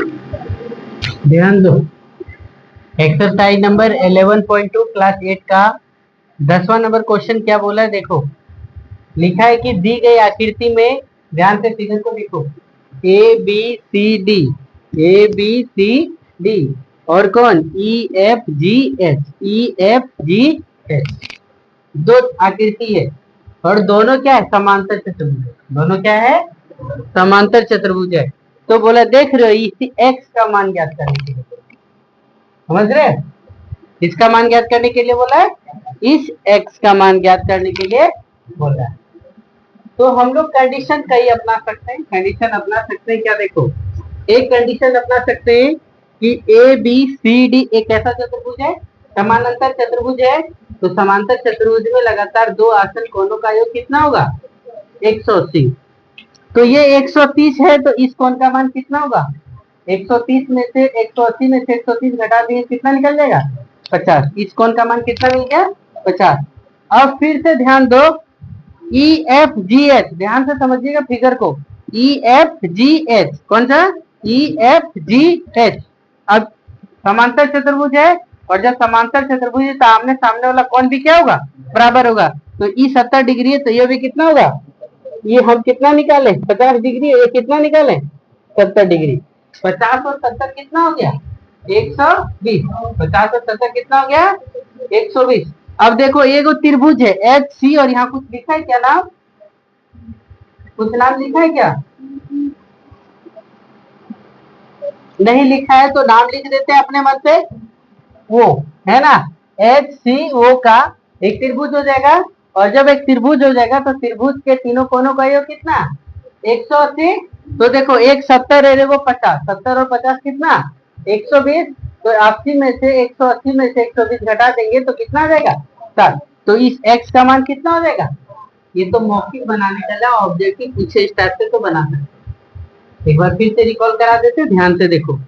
ध्यान दो, exercise number 11.2 class 8 का 10वां नंबर क्वेश्चन क्या बोला है देखो। लिखा है कि दी गई आकृति में, ध्यान से फिगर को देखो, A B C D, A B C D और कौन E F G H, E F G H, दो आकृति है और दोनों क्या है, समांतर चतुर्भुज है। दोनों क्या है, समांतर चतुर्भुज है। तो बोला देख रहे हो, इसी एक्स का मान ज्ञात करने के लिए, समझ रहे हैं? इसका मान ज्ञात करने के लिए बोला है, इस x का मान ज्ञात करने के लिए बोला है। तो हम लोग कंडीशन कई अपना सकते हैं, कंडीशन अपना सकते हैं क्या देखो, एक कंडीशन अपना सकते हैं कि ए बी सी डी एक ऐसा चतुर्भुज है, समानांतर चतुर्भुज है। तो समांतर चतुर्भुज में लगातार दो आसन कोणों का योग कितना होगा, 180। तो ये 130 है, तो इस कोण का मान कितना होगा, 130 में से 180 में से 130 घटा दिए कितना निकल जाएगा, 50। इस कोण का मान कितना मिल गया, 50। अब फिर से ध्यान दो, ई एफ जी एच, ध्यान से समझिएगा फिगर को, ई एफ जी एच, कौन सा, ई एफ जी एच। अब समांतर चतुर्भुज है, और जब समांतर चतुर्भुज है तो आमने सामने वाला कोण भी क्या होगा, बराबर होगा। तो ई 70 डिग्री है, तो ये भी कितना होगा, ये हम कितना निकाले, 50 डिग्री, ये कितना निकाले, 70 डिग्री। 50 और 70 कितना हो गया, 120। 50 और 70 कितना हो गया, 120। अब देखो एक त्रिभुज है एच सी, और यहाँ कुछ लिखा है क्या नाम, कुछ नाम लिखा है क्या, नहीं लिखा है तो नाम लिख देते हैं अपने मन से, वो है ना, एच सी ओ का एक त्रिभुज हो जाएगा। और जब एक त्रिभुज हो जाएगा तो त्रिभुज के तीनों कोनों का योग कितना, 180। तो देखो एक 70 है, वो 50, 70 और 50 कितना, 120। तो 80 में से 180 में से 120 घटा देंगे तो कितना आ जाएगा, 7। तो इस x का मान कितना हो जाएगा, ये तो मौखिक बनाने चला, ऑब्जेक्टिव पूछे इस टाइप से तो बना सकते। एक बार फिर से रिकॉल करा देते, ध्यान से देखो,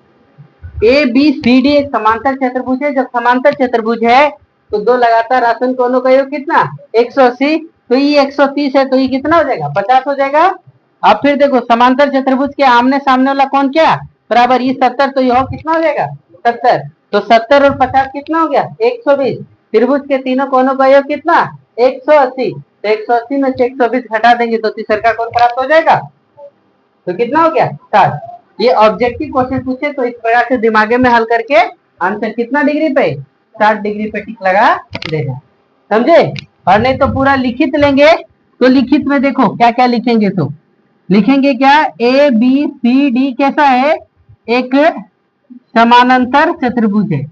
ए बी सी डी एक समांतर चतुर्भुज है। जब समांतर चतुर्भुज है तो दो लगातार आसन कोणों का योग कितना, 180। तो ये 130 है, तो ये कितना हो जाएगा, 50 हो जाएगा। अब फिर देखो समांतर चतुर्भुज के आमने सामने वाला कौन क्या, बराबर, ये 70, तो यह कितना हो जाएगा, 70। तो 70 और 50 कितना हो गया, 120। त्रिभुज के तीनों कोनों का योग कितना, 180। तो 180 में से 120 घटा देंगे तो तीसरा का कोण प्राप्त हो जाएगा। तो कितना हो गया, 60। ये ऑब्जेक्टिव क्वेश्चन पूछे तो इस प्रकार से दिमाग में हल करके आंसर कितना डिग्री पे, 60 डिग्री पे टिक लगा देना, समझे। और नहीं तो पूरा लिखित लेंगे, तो लिखित में देखो क्या क्या लिखेंगे, तो लिखेंगे क्या, ए बी सी डी कैसा है, एक समानांतर चतुर्भुज है।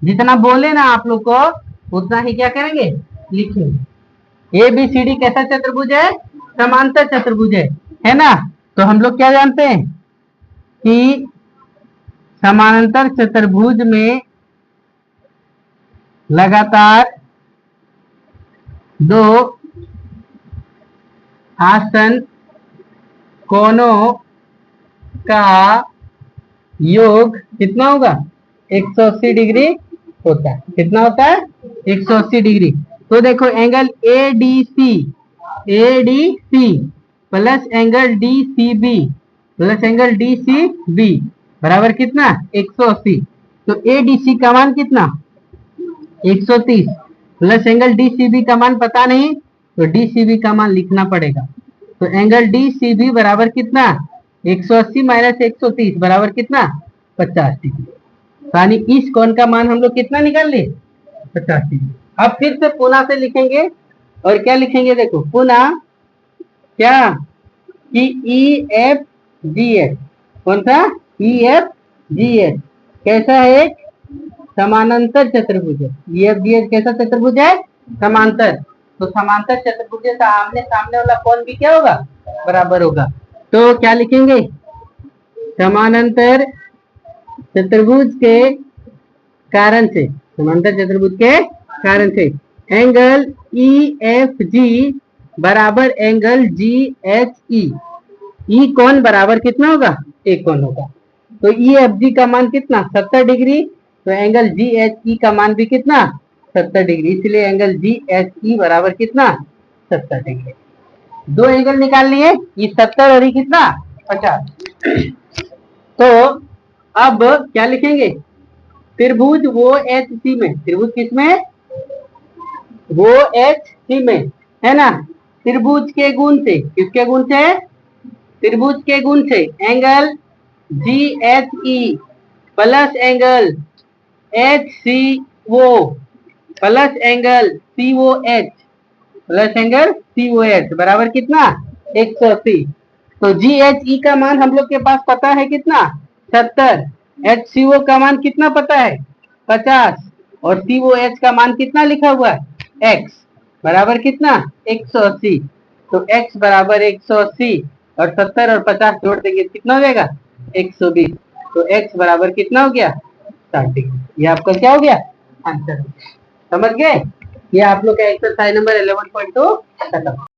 जितना बोले ना आप लोग को उतना ही क्या करेंगे, लिखेंगे। ए बी सी डी कैसा चतुर्भुज है, समांतर चतुर्भुज है ना। तो हम लोग क्या जानते हैं कि समानांतर चतुर्भुज में लगातार दो आसन कोणों का योग कितना होगा, 180 डिग्री होता है। कितना होता है, 180 डिग्री। तो देखो angle A D C plus angle D C B plus angle D C B बराबर कितना, 180। तो ए डी सी का मान कितना, 130 plus angle D C B का मान पता नहीं, तो डी सी बी का मान लिखना पड़ेगा। तो एंगल डी सी बी बराबर कितना, 180 माइनस 130 बराबर कितना, 50 डिग्री। यानी इस कोण का मान हम लोग कितना निकाल लिए, 50 डिग्री। अब फिर से पुनः से लिखेंगे, और क्या लिखेंगे देखो, पुनः क्या कि ई एफ जी एच, कौन सा, ई एफ जी एच कैसा है, एक समानांतर चतुर्भुज है। ई एफ जी एच कैसा चतुर्भुज है, समांतर। तो समांतर चतुर्भुज है तो आमने सामने वाला कोण भी क्या होगा, बराबर होगा। तो क्या लिखेंगे, समानांतर चतुर्भुज के कारण से, समांतर चतुर्भुज के कारण से एंगल ई एफ जी बराबर एंगल जी एच ई कोण बराबर कितना होगा, एक कोण होगा। तो ई एफ जी का मान कितना, 70 डिग्री। तो एंगल जी एच ई का मान भी कितना, 70 डिग्री। इसलिए एंगल जी एच ई बराबर कितना, 70 डिग्री। दो एंगल निकाल लिए, ये 70 और ये कितना, 50। तो अब क्या लिखेंगे, त्रिभुज वो एच सी में, त्रिभुज किसमें, वो एच सी में, है ना। त्रिभुज के गुण से, किसके गुण से, त्रिभुज के गुण से angle G H E plus angle H C O plus angle C O H plus angle C O H बराबर कितना, 180। तो जी एच ई का मान हम लोग के पास पता है कितना, 70। एच सी ओ का मान कितना पता है, 50। और सी ओ एच का मान कितना लिखा हुआ है, एक्स बराबर कितना, 180। तो एक्स बराबर 180 और 70 और 50 जोड़ देंगे कितना हो जाएगा, 120। तो एक्स बराबर कितना हो गया, 60 डिग्री। ये आपका क्या हो गया, आंसर। समझ गए। ये आप लोग का एक्सरसाइज नंबर 11.2 खत्म।